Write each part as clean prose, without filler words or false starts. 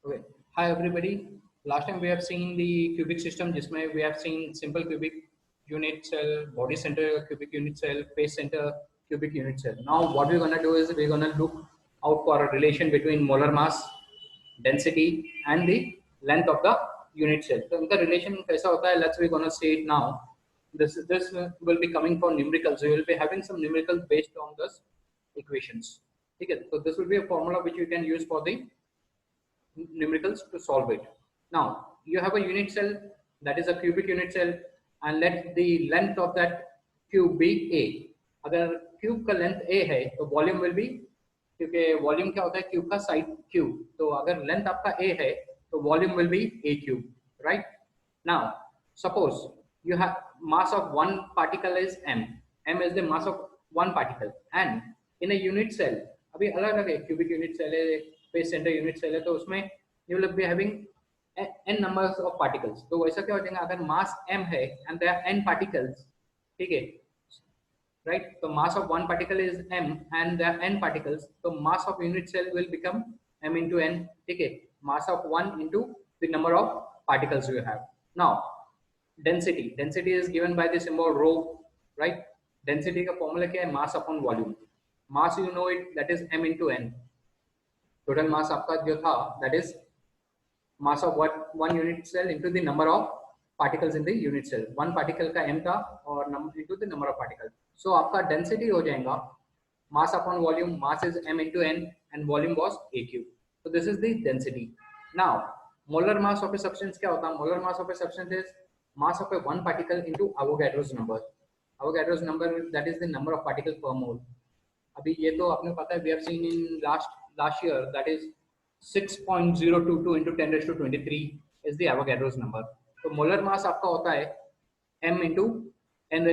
Okay. Hi everybody. Last time we have seen the cubic system. जिसमें we have seen simple cubic unit cell, body center cubic unit cell, face center cubic unit cell. Now what we're gonna do is we're gonna look out for a relation between molar mass, density, and the length of the unit cell. तो इनका relation कैसा होता है? Let's we're gonna see it now. This will be coming for numericals. So you will be having some numericals based on this equations. Okay. So this will be a formula which you can use for the numericals to solve it. Now you have a unit cell, that is a cubic unit cell, and let the length of that cube be a. अगर cube का length a है तो volume will be, क्योंकि volume क्या होता है cube का side cube, तो अगर लेंथ आपका a है तो volume will be a cube, right. Now suppose you have mass of one particle is m is the mass of one particle, and in a unit cell, अभी अलग अलग है, cubic unit cell है, face centre unit cell है, तो उसमें you will be having n numbers of particles. तो वैसा क्या हो जाएगा अगर मास m है and there are n particles, ठीक है, राइट. तो mass of one particle is m and there are n particles, तो mass of unit cell will become m into n, ठीक है, mass of one into the number of particles you have. Now density is given by the symbol rho, right. Density का formula क्या है? Mass upon volume. Mass you know it, that is m into n. Total mass आपका जो था that is mass of one unit cell into the number of particles in the unit cell. One particle का m था और into the number of particles. So आपका density हो जाएगा mass upon volume. Mass is m into n and volume was a cube. So this is the density. Now molar mass of a substance क्या होता है? Molar mass of a substance is mass of a one particle into Avogadro's number. Avogadro's number, that is the number of particles per mole. अभी ये तो आपने पता है, we have seen in last year, that is 6.022 into 10 raised to 23 is the Avogadro's number. तो molar mass आपका होता है m into n,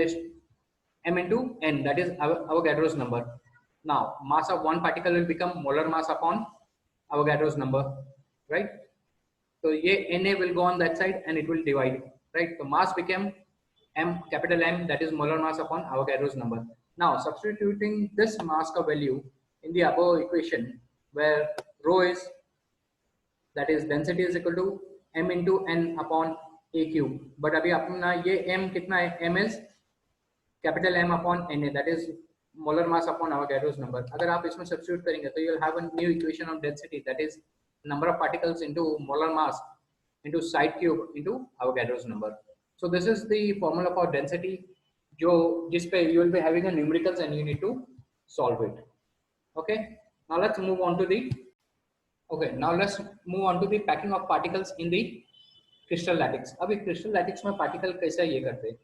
that is Avogadro's number. Now mass of one particle will become molar mass upon Avogadro's number, right. So ये Na will go on that side and it will divide, right. So mass became m, capital M, that is molar mass upon Avogadro's number. Now substituting this mass का value in the above equation, where rho is, that is density is equal to m into n upon a cube. But अभी अपना ये m कितना है? m is capital M upon Na, that is molar mass upon Avogadro's number. अगर आप इसमें substitute करेंगे तो you will have a new equation of density, that is number of particles into molar mass into side cube into Avogadro's number. So this is the formula for density, जो जिस पे you will be having a numericals and you need to solve it. Okay. Now let's move on to the packing of particles in the crystal lattice. अभी crystal lattice में particle कैसे ये करते हैं,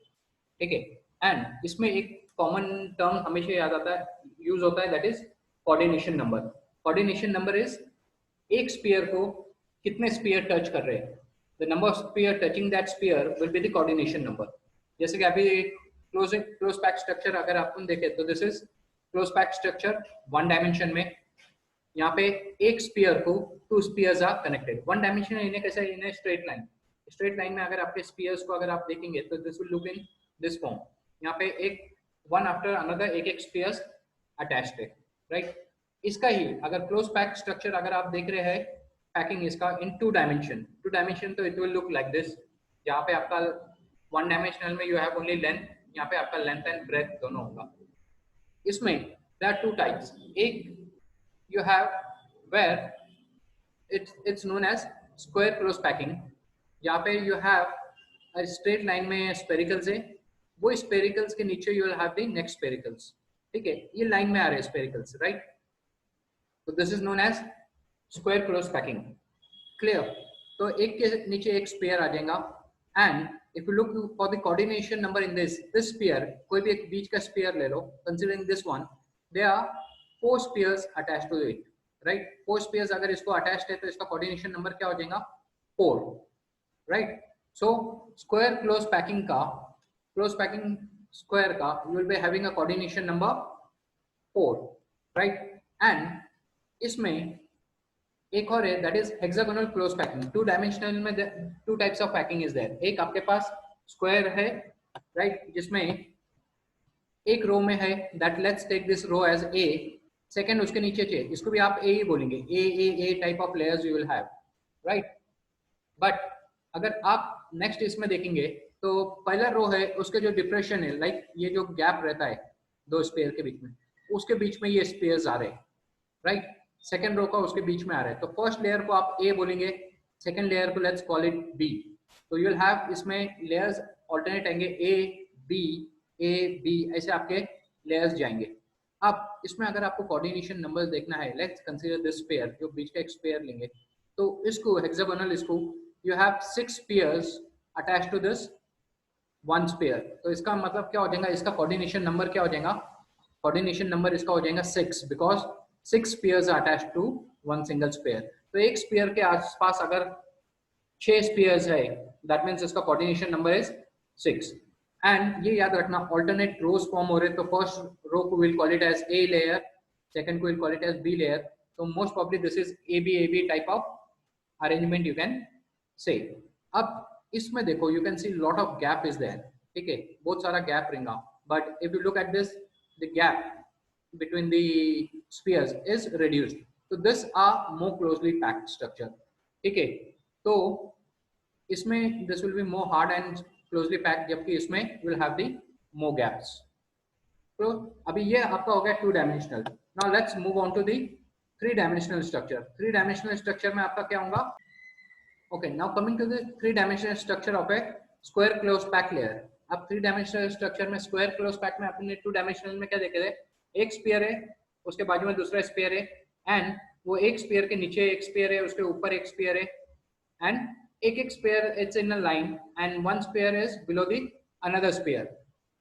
ठीक है. एंड इसमें एक कॉमन टर्म हमेशा याद आता है, यूज होता है, that is coordination number. Coordination number is एक स्फीयर को कितने स्फीयर टच कर रहे हैं, the number of sphere touching that sphere will be the coordination number. जैसे कि अभी क्लोज पैक स्ट्रक्चर अगर आपको देखें तो this is close pack structure one dimension में. यहाँ पे एक स्फीयर को two spheres are connected. One dimension इन्हें कैसे, इन्हें स्ट्रेट लाइन में अगर आपके स्फीयर्स को अगर आप देखेंगे तो this will look in this form. यहाँ पे एक वन आफ्टर अनदर एक स्फीयर्स अटैच्ड है, राइट. इसका ही अगर क्लोज पैक स्ट्रक्चर अगर आप देख रहे हैं पैकिंग इसका इन टू डायमेंशन तो it will look like this. जहाँ पे आपका वन डायमेंशनल में यू हैव ओनली लेंथ, यहाँ पे आपका लेंथ एंड ब्रेथ दोनों होगा. इसमें देयर आर टू टाइप्स. एक you have where it's known as square close packing. यहाँ पे you have a straight line में sphericals है, वो sphericals के नीचे you will have the next sphericals, ठीक है, ये line में आ रहे sphericals, right. So this is known as square close packing. Clear. तो एक के नीचे एक sphere आ जाएगा. And if you look for the coordination number in this sphere, कोई भी एक बीच का sphere ले लो, considering this one, there are 4 spheres attached to it, right. 4 spheres अगर इसको attached है तो इसका coordination number क्या हो जाएगा? 4, right. So square close packing square का you will be having a coordination number 4, right. And इसमें एक और है, that is hexagonal close packing. Two dimensional में two types of packing is there. एक आपके पास स्क्वायर है, राइट, जिसमें एक रो में है, that let's take this row as A. Second उसके नीचे इसको भी आप ए ही बोलेंगे, A type of layers you will have, right. But अगर आप नेक्स्ट इसमें देखेंगे तो पहला रो है उसके जो डिप्रेशन है, लाइक ये जो गैप रहता है दो स्पेयर के बीच में, उसके बीच में ये स्पेयर्स आ रहे हैं, राइट। सेकेंड रो का उसके बीच में आ रहा है, तो फर्स्ट लेयर को आप ए बोलेंगे, सेकेंड लेयर को लेट्स कॉल इट बी। तो यू विल हैव इसमें लेयर्स ऑल्टरनेट आएंगे, ए बी, ए बी, ऐसे आपके लेयर्स जाएंगे। अब इसमें अगर आपको कोऑर्डिनेशन नंबर देखना है, लेट्स कंसीडर दिस पेयर, जो बीच का एक पेयर लेंगे, तो इसको हेक्सागोनल, इसको you have 6 pairs attach to this one sphere. तो इसका मतलब क्या हो जाएगा, इसका कोऑर्डिनेशन नंबर क्या हो जाएगा, कोऑर्डिनेशन नंबर इसका हो जाएगा 6, because 6 pairs are attached to one single sphere. तो एक स्पेयर के आसपास अगर 6 स्पेयर्स है, दैट मीन्स इसका कोऑर्डिनेशन नंबर इज 6। एंड ये याद रखना, ऑल्टरनेट रोज फॉर्म हो रहे, तो फर्स्ट रो को will call it as A layer, second को will call it as B layer. तो most probably this is A B type of arrangement you can say. अब इसमें देखो, you can see lot of gap is there, ठीक है, बहुत सारा gap रहेगा। But if you look at this, the gap between the spheres is reduced, so this are more closely packed structure, ठीक है। तो इसमें this will be more hard and closely packed, जबकि इसमें will have the more gaps। तो अभी ये आपका हो गया two dimensional. Now let's move on to the three dimensional structure. Three dimensional structure में आपका क्या होगा, okay, now coming to the three dimensional structure of a square closed packed layer। अब थ्री डायमेंशनल स्ट्रक्चर में square close pack में अपने to dimensional में क्या देखे थे, एक स्फीयर है, उसके बाजू में दूसरा स्फीयर है, एंड वो एक स्फीयर के नीचे एक स्फीयर है, उसके ऊपर एक स्फीयर है, एंड एक एक sphere it's in a line and one sphere is below the another sphere,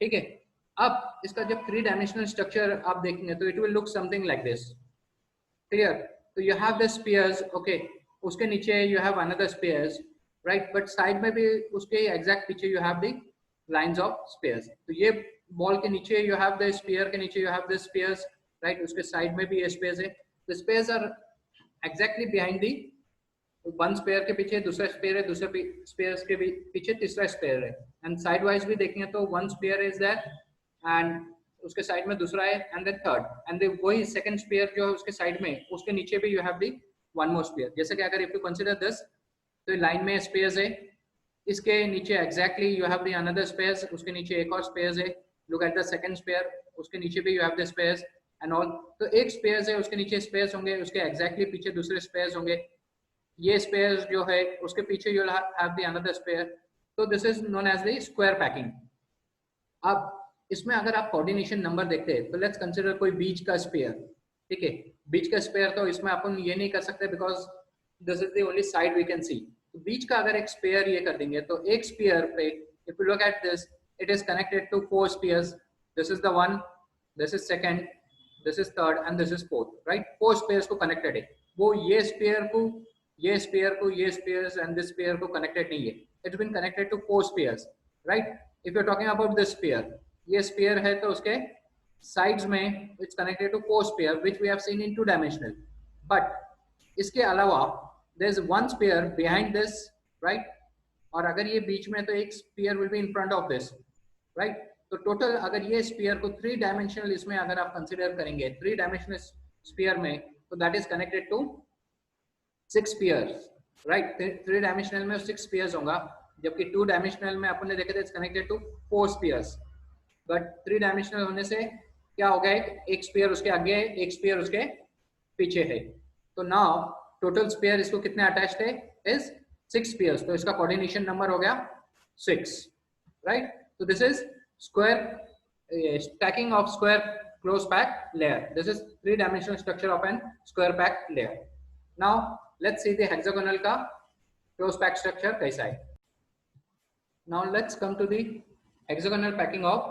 ठीक है। अब इसका जब थ्री डायमेंशनल स्ट्रक्चर आप देखेंगे तो it will look something like this, clear. तो you have the spheres, okay, उसके नीचे you have another spheres, right, but side में भी उसके एग्जैक्ट पीछे you have the lines of spheres. तो ये बॉल के नीचे यू हैव द स्फीयर, के नीचे you have the spheres, right, उसके साइड में भी ये स्पेस है। The spheres are exactly behind the, one sphere के पीछे दूसरा स्पेयर है, दूसरे स्पेयर्स के पीछे तीसरा स्पेयर है, एंड साइड वाइज भी देखेंगे तो one sphere is that, and उसके साइड में दूसरा है, एंड देन थर्ड, एंड वही सेकंड स्पेयर जो है उसके साइड में, उसके नीचे भी you have the one more sphere. जैसे कि अगर इफ यू कंसीडर दिस, तो लाइन में स्पेयर्स है, इसके नीचे exactly you have the another spheres, उसके नीचे एक और स्पेयर्स है, look at the second sphere, उसके नीचे भी you have the spheres and all. तो एक स्पेयर्स है, उसके नीचे स्पेयर्स होंगे, उसके एग्जैक्टली पीछे दूसरे स्पेयर्स होंगे, ये स्पेयर जो है उसके पीछे you will have the another sphere. तो this is known as the square packing. अब इसमें अगर आप कोऑर्डिनेशन नंबर देखते हैं तो लेट्स कंसीडर कोई बीच का स्पेयर, ठीक है, बीच का स्पेयर, तो इसमें अपन ये नहीं कर सकते because this is the only side we can see. तो बीच का अगर एक स्पेयर ये कर देंगे तो एक स्पेयर पे if you look at this, it is connected to four spheres, this is the one, this is second, this is third and this is fourth, right, four spheres को कनेक्टेड है। वो ये स्पेयर को, ये sphere को, ये spheres and this sphere को connected नहीं है, it's been connected to four spheres, right. If you are talking about this sphere, ये स्पेयर है तो उसके साइड्स में it's connected to four sphere which we have seen in two dimensional. But इसके अलावा there is one sphere behind this, right, और अगर ये बीच में तो एक sphere will be in front of this, right. तो टोटल अगर ये स्पेयर को थ्री डायमेंशनल इसमें अगर आप कंसीडर करेंगे थ्री डायमेंशनल स्पेयर में, तो that is connected to six spheres, right. Three dimensional में सिक्स स्पेयर्स होगा, जबकि टू डायमेंशनल में अपन ने देखे थे it's connected to four spheres. But three dimensional होने से क्या हो गया, एक स्पेयर उसके आगे है, एक स्पेयर उसके पीछे है। तो नाउ टोटल स्पेयर इसको कितने अटैच्ड है, इज सिक्स स्पेयर्स, तो इसका कोऑर्डिनेशन नंबर हो गया 6, राइट। तो this is square stacking of square close packed layer. This is three dimensional structure of an square packed layer. Now let's see the hexagonal का close packed structure कैसा है। Now let's come to the hexagonal packing of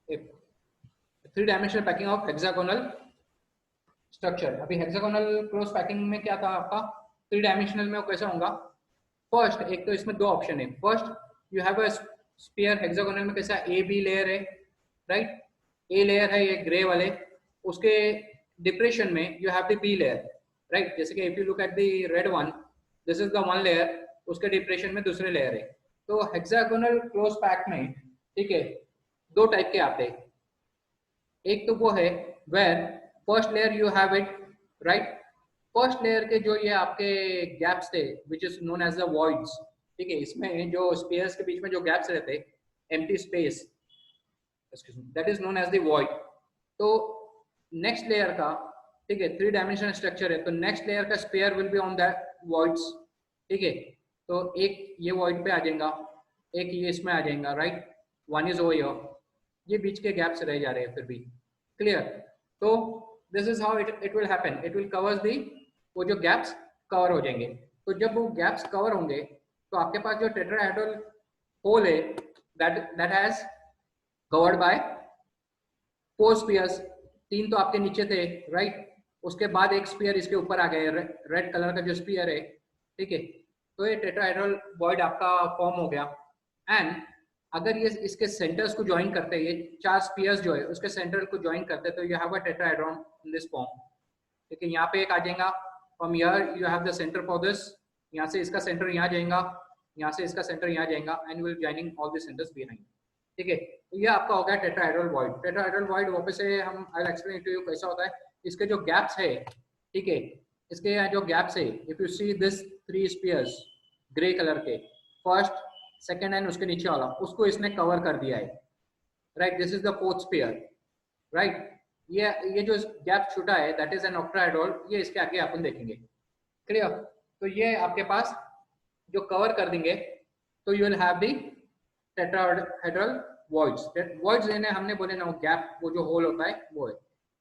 three dimensional packing of hexagonal structure। अभी hexagonal close packing में क्या था आपका, three dimensional में वो कैसा होगा। फर्स्ट एक तो इसमें दो ऑप्शन है, first you have a sphere, hexagonal में कैसा ए बी लेयर है, राइट, ए लेयर है ये ग्रे वाले, उसके डिप्रेशन में you have the B layer, right. जैसे कि if you look at the red one, this is the one layer, उसके डिप्रेशन में दूसरे लेयर है। तो हेक्सागोनल क्लोज पैक में, ठीक है, दो टाइप के आते हैं। एक तो वो है where first layer you have it, right, first layer के जो ये आपके गैप्स थे which is known as the voids, ठीक है, इसमें जो स्पेयर्स के बीच में जो गैप्स रहते, empty space, that is known as the void. तो नेक्स्ट लेयर का, ठीक है, थ्री डायमेंशनल स्ट्रक्चर है, तो नेक्स्ट लेयर का sphere will be on that voids, ठीक है। तो एक ये वॉइड पे आ जाएगा, एक ये इसमें आ जाएगा, right, one is over here, ये बीच के गैप्स रह जा रहे हैं फिर भी, क्लियर। तो this is how it will happen, it will covers the, वो जो गैप्स कवर हो जाएंगे। तो जब वो गैप्स कवर होंगे तो आपके पास जो टेट्राहेड्रल होल है that has covered by four spheres, तीन तो आपके नीचे थे, राइट, उसके बाद एक स्पीयर इसके ऊपर आ गया, रेड कलर का जो स्पीयर है, ठीक है। तो ये टेट्राहेड्रल वॉइड आपका फॉर्म हो गया। एंड अगर ये इसके सेंटर्स को ज्वाइन करते हैं, ये चार स्पीयर्स जो है उसके सेंटर को ज्वाइन करते हैं, तो you have a tetrahedron in this form, ठीक है। यहाँ पे एक आ जाएगा, from here you have the centre for this, यहाँ से इसका सेंटर यहाँ जाएगा, यहाँ से इसका सेंटर यहाँ जाएगा, and will joining all the centres behind, ठीक है। तो ये आपका हो गया टेट्राहेड्रल वॉइड। टेट्राहेड्रल वॉइड वापस से हम I will explain to you कैसा होता है। इसके जो गैप्स है, ठीक है, इसके यहाँ जो गैप्स है, if you see this three spheres grey colour के, फर्स्ट सेकंड एंड उसके नीचे वाला, उसको इसने कवर कर दिया है, right, this is the fourth sphere, right. ये जो गैप छूटा है दैट इज एन ऑक्टाहेड्रल, ये इसके आगे अपन देखेंगे, क्लियर। तो ये आपके पास जो कवर कर देंगे, तो you will have the tetrahedral voids. Voids लेने हमने बोले ना, वो गैप, वो जो होल होता है वो है।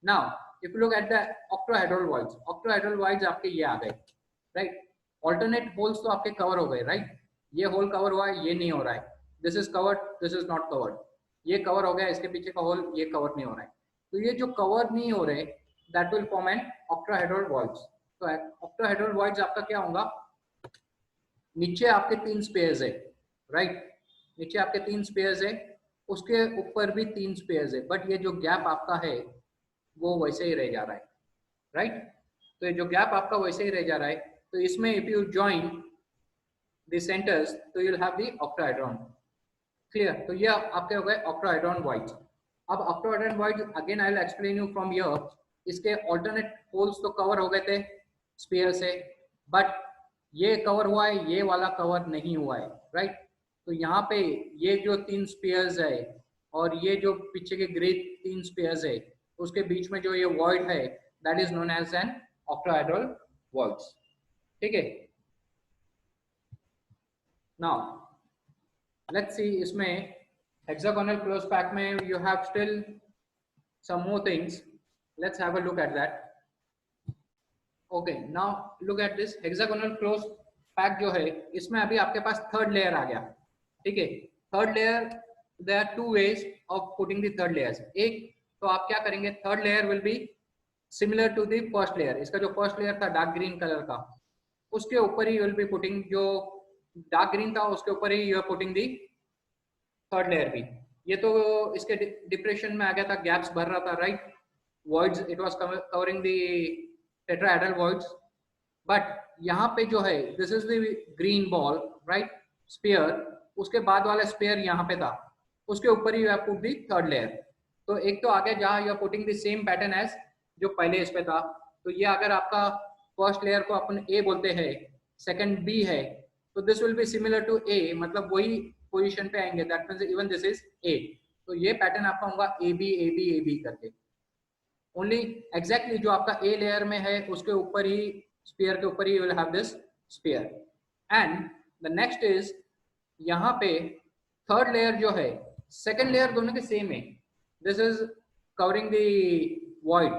Now if you look at the octahedral voids, octahedral voids आपके ये आ गए, राइट। ऑल्टरनेट होल्स तो आपके कवर हो गए, राइट, ये होल कवर हुआ है, ये नहीं हो रहा है, this is covered, this is not covered, ये कवर हो गया, इसके पीछे का होल ये कवर नहीं हो रहा है। तो ये जो कवर नहीं हो रहे that will form an octahedral voids. तो ऑक्टाहेड्रल वॉइड्स आपका क्या होगा, नीचे आपके तीन स्पेयर्स है, राइट, नीचे आपके तीन स्पेयर्स है, उसके ऊपर भी तीन स्पेयर्स है, बट ये जो गैप आपका है वो वैसे ही रह जा रहा है, राइट। तो ये जो गैप आपका वैसे ही रह जा रहा है, तो इसमें if you join the centres तो you will have the octahedron, clear. तो ये आपके हो गए ऑक्टाहेड्रॉन वॉइड्स। अब octahedron voids again I will explain you from here, इसके ऑल्टरनेट होल्स तो कवर हो गए थे स्फीयर से, बट ये कवर हुआ है, ये वाला कवर नहीं हुआ है, राइट। तो यहाँ पे ये जो तीन स्फीयर्स है और ये जो पीछे के ग्रे तीन स्फीयर्स है, उसके बीच में जो ये वॉइड है that is known as an octahedral voids, ठीक है। नाउ लेट्स सी, इसमें hexagonal close pack में you have still some more things, let's have a look at that. Okay, now look at this hexagonal close pack जो है, इसमें अभी आपके पास third layer आ गया, ठीक है। Third layer, there are two ways of putting the third layers। एक तो आप क्या करेंगे, third layer will be similar to the first layer, इसका जो फर्स्ट लेयर था डार्क ग्रीन कलर का, उसके ऊपर ही will be putting, जो डार्क ग्रीन था उसके ऊपर ही you are putting the third layer भी। ये तो इसके डिप्रेशन में आ गया था, गैप्स भर रहा था, right, voids, it was covering the tetrahedral voids. But यहाँ पे जो है this is the green ball, right, sphere, उसके बाद वाला स्फीयर यहाँ पे था, उसके ऊपर ही you have put the third layer. तो एक तो आ गया जहाँ you are putting the same pattern as जो पहले इस पे था। तो ये अगर आपका फर्स्ट लेयर को अपन ए बोलते हैं, सेकंड बी है, तो this will be similar to A, मतलब वही पोजीशन पे आएंगे, that means even this is A. तो ये पैटर्न आपका होगा A B A B A B करके, ओनली एग्जैक्टली जो आपका ए लेयर में है उसके ऊपर ही, स्फीयर के ऊपर he will have this sphere. And the next is, यहाँ पे थर्ड लेयर जो है, सेकंड लेयर दोनों के सेम है, this is covering the void,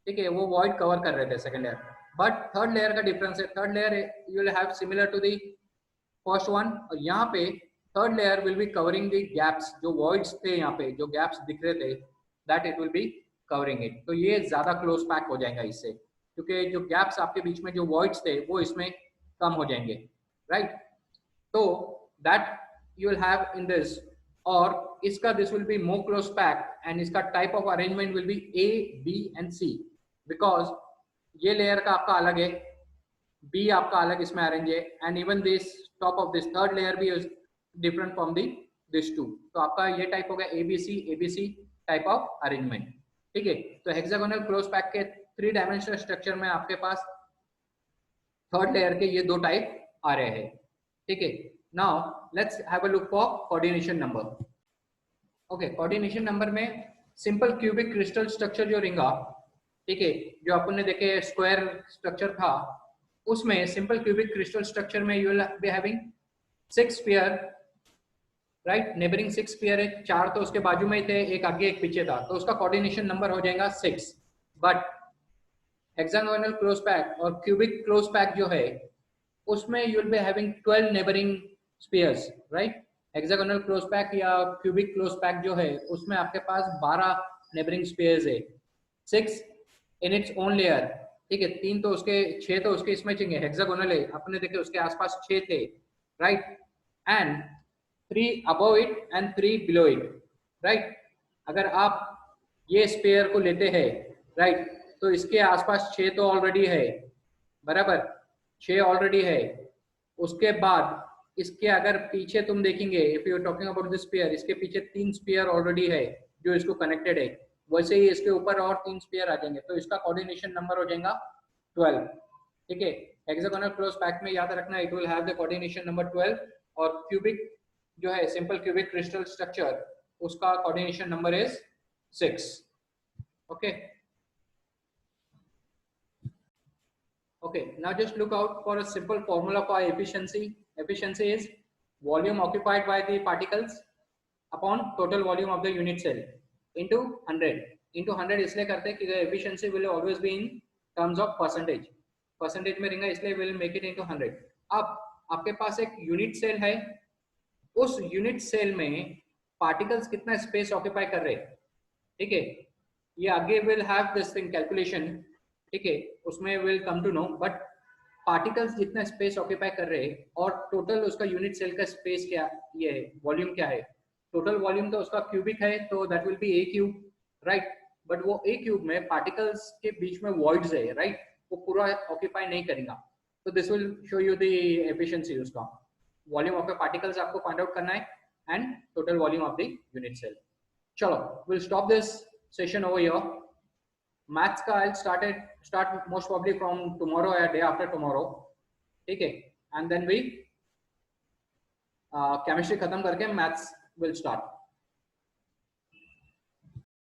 ठीक है, वो वॉइड कवर कर रहे थे second layer, but third layer का डिफरेंस है, third layer you will have similar to the first one, और यहाँ पे third layer will be covering the gaps, जो वॉइड्स थे यहाँ पे जो गैप्स दिख रहे थे, that it will be covering it. तो ये ज्यादा क्लोज पैक हो जाएगा इससे, क्योंकि जो गैप्स आपके बीच में जो वॉइड्स थे वो इसमें कम हो जाएंगे, राइट। तो that you will have in this, और इसका this will be more close pack, and इसका type of arrangement will be A B and C, because ये लेयर का आपका अलग है, बी आपका अलग इसमें अरेंज है, and even this top of this third layer भी डिफरेंट फ्रॉम दिस टू। तो आपका ये टाइप हो गया एबीसी टाइप ऑफ अरेंजमेंट, ठीक है। तो हेक्सागोनल क्लोज पैक के थ्री डायमेंशनल स्ट्रक्चर में आपके पास थर्ड लेयर के ये दो टाइप आ रहे हैं, ठीक है। Now let's have a look for coordination number. Okay, coordination number में सिंपल क्यूबिक क्रिस्टल स्ट्रक्चर जो रहेगा, ठीक है, जो अपन ने देखे स्क्वायर स्ट्रक्चर था, उसमें सिंपल क्यूबिक क्रिस्टल स्ट्रक्चर में you will be having 6 pair, right, neighbouring 6 pair है, 4 तो उसके बाजू में ही थे, एक आगे एक पीछे था, तो उसका कोऑर्डिनेशन नंबर हो जाएगा 6। बट हेक्सागोनल क्लोज पैक और क्यूबिक क्लोज पैक जो है, उसमें you will be having 12 neighbouring spheres, right. Hexagonal close pack या क्यूबिक क्लोज पैक जो है, उसमें आपके पास 12 नेबरिंग स्पेयर्स है, 6 इन इट्स ओन लेयर, ठीक है। 3 तो उसके, 6 तो उसके इसमें चाहिए, हेक्सागोनल है, अपने देखे उसके आसपास 6 थे, right, and 3 above it and 3 below it, right. अगर आप ये स्पेयर को लेते हैं, राइट, तो इसके आसपास 6 तो ऑलरेडी है, बराबर, 6 ऑलरेडी है। उसके बाद इसके अगर पीछे तुम देखेंगे, if you are talking about this sphere, इसके पीछे 3 स्पेयर ऑलरेडी है जो इसको कनेक्टेड है, वैसे ही इसके ऊपर और 3 स्पेयर आ जाएंगे, तो इसका कोऑर्डिनेशन नंबर हो जाएगा 12, ठीक है। हेक्सागोनल क्लोज पैक में याद रखना, it will have the coordination number 12, और क्यूबिक जो है सिंपल क्यूबिक क्रिस्टल स्ट्रक्चर, उसका coordination number is 6। Okay, okay, now just look out for a simple formula for efficiency. Efficiency is volume occupied by the particles upon total volume of the unit cell into 100, into 100 इसलिए करते हैं कि the efficiency will always be in terms of percentage, percentage में रहेगा, इसलिए will make it into 100। अब आपके पास एक यूनिट सेल है, उस यूनिट सेल में पार्टिकल्स कितना स्पेस ऑक्यूपाई कर रहे हैं, ठीक है, ये आगे will have this thing calculation, ठीक है, उसमें will come to know, but particles जितना स्पेस ऑक्यूपाई कर रहे हैं और टोटल उसका यूनिट सेल का स्पेस क्या, ये है वॉल्यूम क्या है, टोटल वॉल्यूम तो उसका क्यूबिक है, तो that will be A cube, right. But वो ए क्यूब में पार्टिकल्स के बीच में वॉइड्स है, राइट, वो पूरा ऑक्यूपाई नहीं करेगा, तो this will show you the efficiency, उसका वॉल्यूम ऑफ द पार्टिकल्स आपको फाइंड आउट करना है and total volume of the unit cell. चलो, will stop this session over here. Maths का I'll start most probably from tomorrow or day after tomorrow, ठीक है, and then we chemistry खत्म करके maths will start.